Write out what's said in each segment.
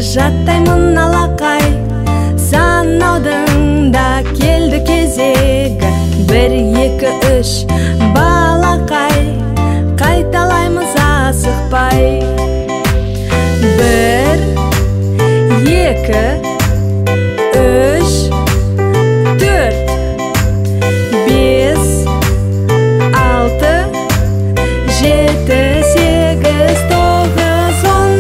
жаттаймын алақай, санаудың да келді кезегі. 1, 2, 3 балақай, қайталаймыз асықпай. 1, 2, 3, 4, 5, 6, 7, 8, 9, 10.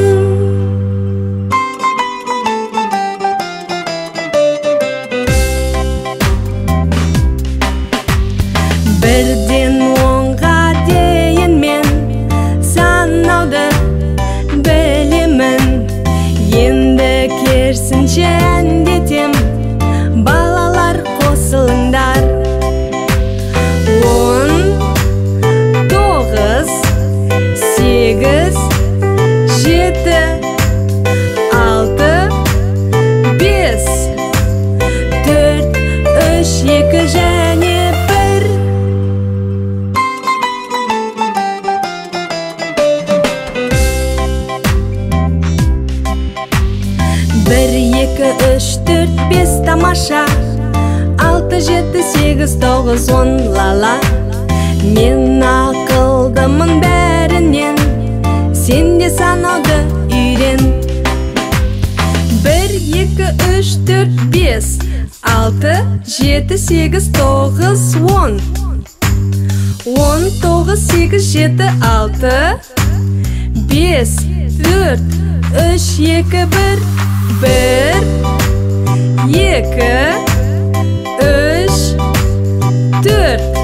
Бірден 10-ға дейін мен санауды білемін. Енді керісінше әндетем, балалар қосылыңдар. 10, 9, 8, 7, 6, 5, 4, 3, 2 және 1. 1, 2, 3, 4, 5 тамаша, 6, 7, 8, 9, 10 лала. Мен ақылдымын бәрінен, сен де санауды үйрен. 1, 2, 3, 4, 5, 6, 7, 8, 9, 10. 10, 9, 8, 7, 6, 5, 4, 3, 2, 1. 1, 2, 3, 4